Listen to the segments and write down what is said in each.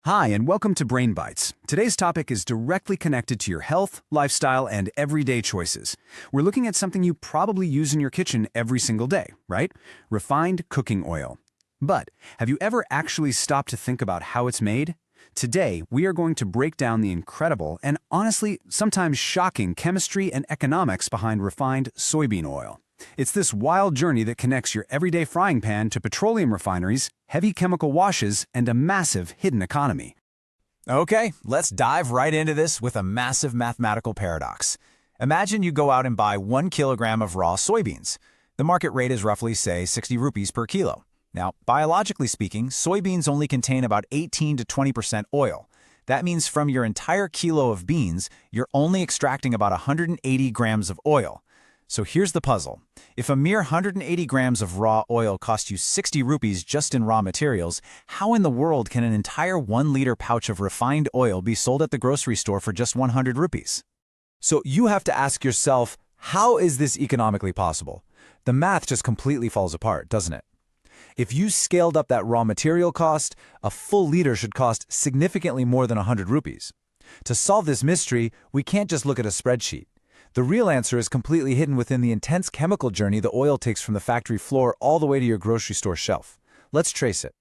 Hi, and welcome to Brain Bites. Today's topic is directly connected to your health, lifestyle, and everyday choices. We're looking at something you probably use in your kitchen every single day, right? Refined cooking oil. But have you ever actually stopped to think about how it's made? Today, we are going to break down the incredible and honestly, sometimes shocking chemistry and economics behind refined soybean oil. It's this wild journey that connects your everyday frying pan to petroleum refineries, heavy chemical washes, and a massive hidden economy. Okay, let's dive right into this with a massive mathematical paradox. Imagine you go out and buy 1 kilogram of raw soybeans. The market rate is roughly, say, 60 rupees per kilo. Now, biologically speaking, soybeans only contain about 18 to 20% oil. That means from your entire kilo of beans, you're only extracting about 180 grams of oil. So here's the puzzle. If a mere 180 grams of raw oil cost you 60 rupees just in raw materials, how in the world can an entire 1-liter pouch of refined oil be sold at the grocery store for just 100 rupees? So you have to ask yourself, how is this economically possible? The math just completely falls apart, doesn't it? If you scaled up that raw material cost, a full liter should cost significantly more than 100 rupees. To solve this mystery, we can't just look at a spreadsheet. The real answer is completely hidden within the intense chemical journey the oil takes from the factory floor all the way to your grocery store shelf. Let's trace it.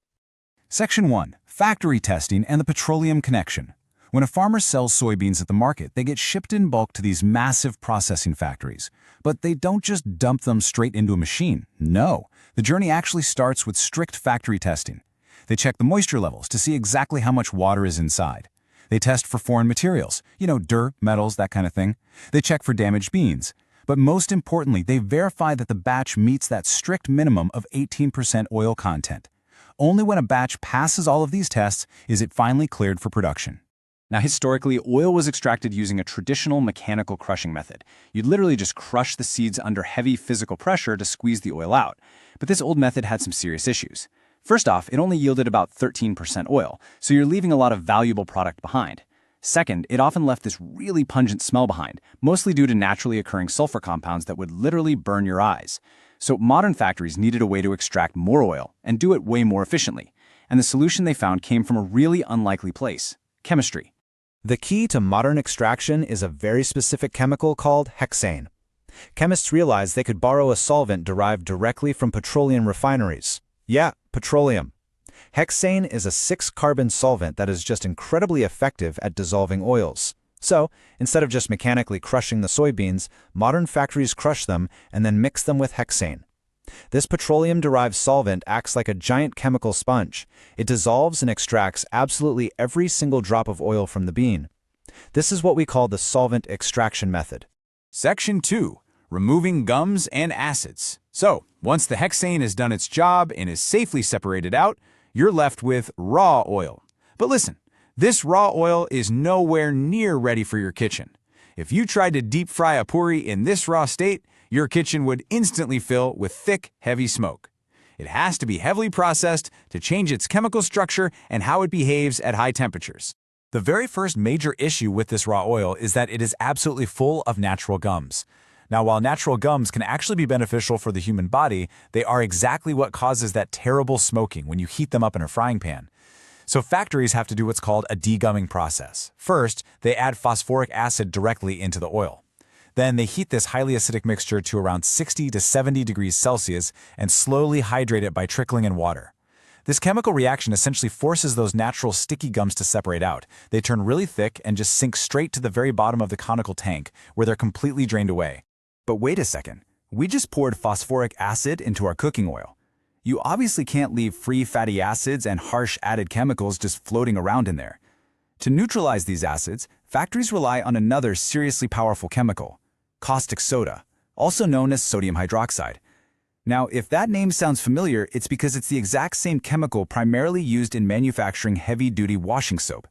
Section 1. Factory testing and the petroleum connection. When a farmer sells soybeans at the market, they get shipped in bulk to these massive processing factories. But they don't just dump them straight into a machine. No, the journey actually starts with strict factory testing. They check the moisture levels to see exactly how much water is inside. They test for foreign materials, dirt, metals, that kind of thing. They check for damaged beans. But most importantly, they verify that the batch meets that strict minimum of 18% oil content. Only when a batch passes all of these tests is it finally cleared for production. Now, historically, oil was extracted using a traditional mechanical crushing method. You'd literally just crush the seeds under heavy physical pressure to squeeze the oil out. But this old method had some serious issues. First off, it only yielded about 13% oil, so you're leaving a lot of valuable product behind. Second, it often left this really pungent smell behind, mostly due to naturally occurring sulfur compounds that would literally burn your eyes. So modern factories needed a way to extract more oil and do it way more efficiently. And the solution they found came from a really unlikely place: chemistry. The key to modern extraction is a very specific chemical called hexane. Chemists realized they could borrow a solvent derived directly from petroleum refineries. Yeah, petroleum. Hexane is a 6-carbon solvent that is just incredibly effective at dissolving oils. So, instead of just mechanically crushing the soybeans, modern factories crush them and then mix them with hexane. This petroleum-derived solvent acts like a giant chemical sponge. It dissolves and extracts absolutely every single drop of oil from the bean. This is what we call the solvent extraction method. Section 2. Removing gums and acids. So, once the hexane has done its job and is safely separated out, you're left with raw oil. But listen, this raw oil is nowhere near ready for your kitchen. If you tried to deep fry a puri in this raw state, your kitchen would instantly fill with thick, heavy smoke. It has to be heavily processed to change its chemical structure and how it behaves at high temperatures. The very first major issue with this raw oil is that it is absolutely full of natural gums. Now, while natural gums can actually be beneficial for the human body, they are exactly what causes that terrible smoking when you heat them up in a frying pan. So factories have to do what's called a degumming process. First, they add phosphoric acid directly into the oil. Then they heat this highly acidic mixture to around 60 to 70 degrees Celsius and slowly hydrate it by trickling in water. This chemical reaction essentially forces those natural sticky gums to separate out. They turn really thick and just sink straight to the very bottom of the conical tank, where they're completely drained away. But wait a second, we just poured phosphoric acid into our cooking oil. You obviously can't leave free fatty acids and harsh added chemicals just floating around in there. To neutralize these acids, factories rely on another seriously powerful chemical: caustic soda, also known as sodium hydroxide. Now, if that name sounds familiar, it's because it's the exact same chemical primarily used in manufacturing heavy-duty washing soap.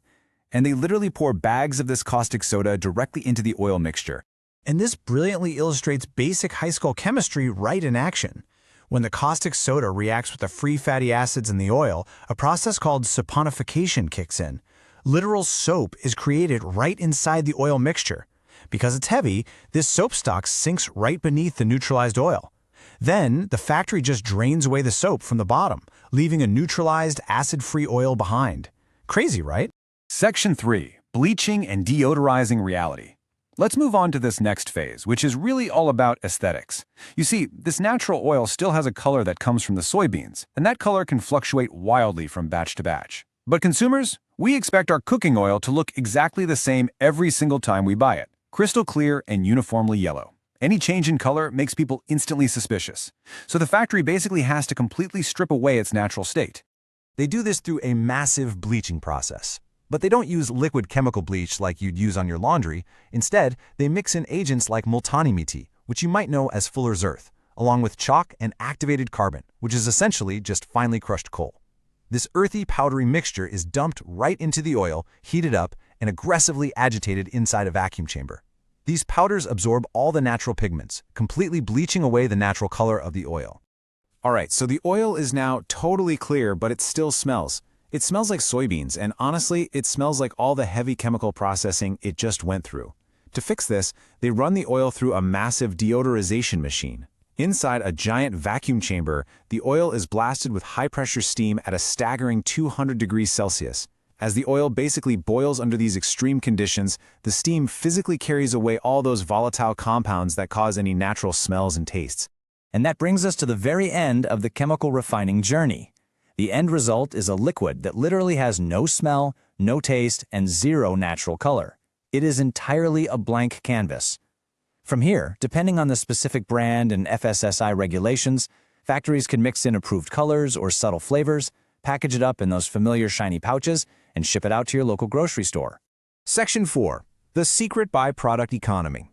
And they literally pour bags of this caustic soda directly into the oil mixture. And this brilliantly illustrates basic high school chemistry right in action. When the caustic soda reacts with the free fatty acids in the oil, a process called saponification kicks in. Literal soap is created right inside the oil mixture. Because it's heavy, this soap stock sinks right beneath the neutralized oil. Then, the factory just drains away the soap from the bottom, leaving a neutralized, acid-free oil behind. Crazy, right? Section 3. Bleaching and deodorizing reality. Let's move on to this next phase, which is really all about aesthetics. You see, this natural oil still has a color that comes from the soybeans, and that color can fluctuate wildly from batch to batch. But consumers, we expect our cooking oil to look exactly the same every single time we buy it, crystal clear and uniformly yellow. Any change in color makes people instantly suspicious. So the factory basically has to completely strip away its natural state. They do this through a massive bleaching process. But they don't use liquid chemical bleach like you'd use on your laundry. Instead, they mix in agents like multani mitti, which you might know as fuller's earth, along with chalk and activated carbon, which is essentially just finely crushed coal. This earthy, powdery mixture is dumped right into the oil, heated up, and aggressively agitated inside a vacuum chamber. These powders absorb all the natural pigments, completely bleaching away the natural color of the oil. Alright, so the oil is now totally clear, but it still smells. It smells like soybeans, and honestly, it smells like all the heavy chemical processing it just went through. To fix this, they run the oil through a massive deodorization machine. Inside a giant vacuum chamber, the oil is blasted with high-pressure steam at a staggering 200 degrees Celsius. As the oil basically boils under these extreme conditions, the steam physically carries away all those volatile compounds that cause any natural smells and tastes. And that brings us to the very end of the chemical refining journey. The end result is a liquid that literally has no smell, no taste, and zero natural color. It is entirely a blank canvas. From here, depending on the specific brand and FSSI regulations, factories can mix in approved colors or subtle flavors, package it up in those familiar shiny pouches, and ship it out to your local grocery store. Section 4. The secret byproduct economy.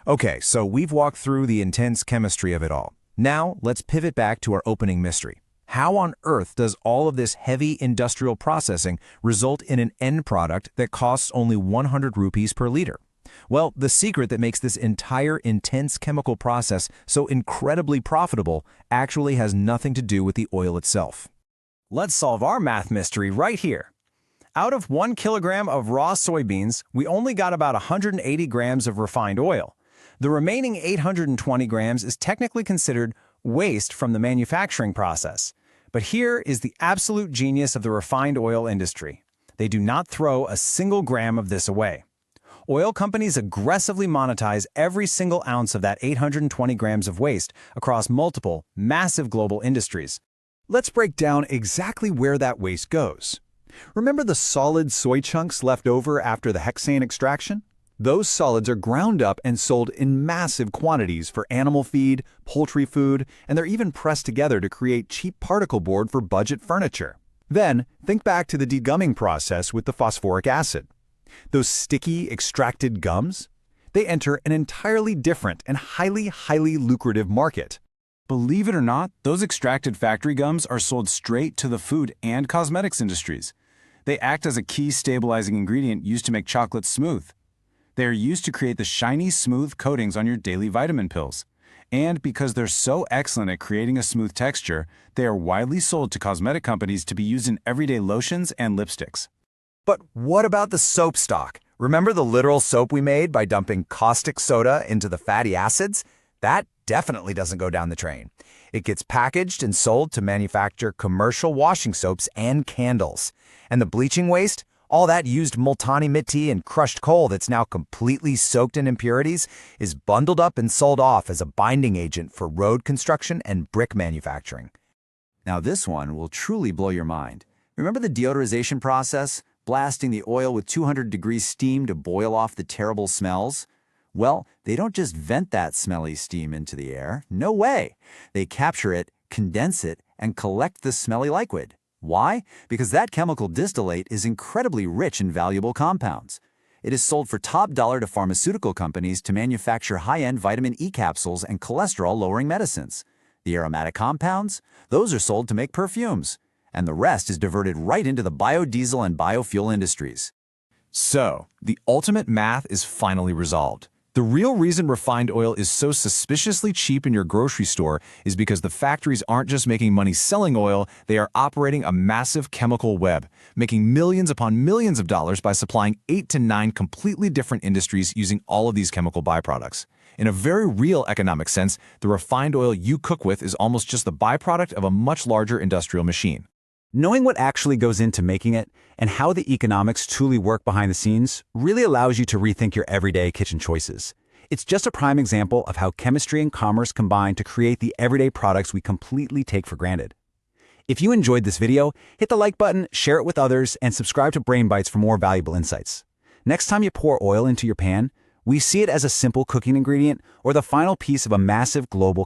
Okay, so we've walked through the intense chemistry of it all. Now, let's pivot back to our opening mystery. How on earth does all of this heavy industrial processing result in an end product that costs only 100 rupees per liter? Well, the secret that makes this entire intense chemical process so incredibly profitable actually has nothing to do with the oil itself. Let's solve our math mystery right here. Out of 1 kilogram of raw soybeans, we only got about 180 grams of refined oil. The remaining 820 grams is technically considered waste from the manufacturing process. But here is the absolute genius of the refined oil industry. They do not throw a single gram of this away. Oil companies aggressively monetize every single ounce of that 820 grams of waste across multiple, massive global industries. Let's break down exactly where that waste goes. Remember the solid soy chunks left over after the hexane extraction? Those solids are ground up and sold in massive quantities for animal feed, poultry food, and they're even pressed together to create cheap particle board for budget furniture. Then, think back to the degumming process with the phosphoric acid. Those sticky, extracted gums? They enter an entirely different and highly lucrative market. Believe it or not, those extracted factory gums are sold straight to the food and cosmetics industries. They act as a key stabilizing ingredient used to make chocolate smooth. They are used to create the shiny, smooth coatings on your daily vitamin pills. And because they're so excellent at creating a smooth texture, they are widely sold to cosmetic companies to be used in everyday lotions and lipsticks. But what about the soap stock? Remember the literal soap we made by dumping caustic soda into the fatty acids? That definitely doesn't go down the drain. It gets packaged and sold to manufacture commercial washing soaps and candles. And the bleaching waste? All that used multani mitti and crushed coal that's now completely soaked in impurities is bundled up and sold off as a binding agent for road construction and brick manufacturing. Now this one will truly blow your mind. Remember the deodorization process? Blasting the oil with 200 degrees steam to boil off the terrible smells? Well, they don't just vent that smelly steam into the air. No way. They capture it, condense it, and collect the smelly liquid. Why? Because that chemical distillate is incredibly rich in valuable compounds. It is sold for top dollar to pharmaceutical companies to manufacture high-end vitamin E capsules and cholesterol-lowering medicines. The aromatic compounds? Those are sold to make perfumes. And the rest is diverted right into the biodiesel and biofuel industries. So, the ultimate math is finally resolved. The real reason refined oil is so suspiciously cheap in your grocery store is because the factories aren't just making money selling oil, they are operating a massive chemical web, making millions upon millions of dollars by supplying 8 to 9 completely different industries using all of these chemical byproducts. In a very real economic sense, the refined oil you cook with is almost just the byproduct of a much larger industrial machine. Knowing what actually goes into making it and how the economics truly work behind the scenes really allows you to rethink your everyday kitchen choices. It's just a prime example of how chemistry and commerce combine to create the everyday products we completely take for granted. If you enjoyed this video, hit the like button, share it with others, and subscribe to Brain Bites for more valuable insights. Next time you pour oil into your pan, we see it as a simple cooking ingredient or the final piece of a massive global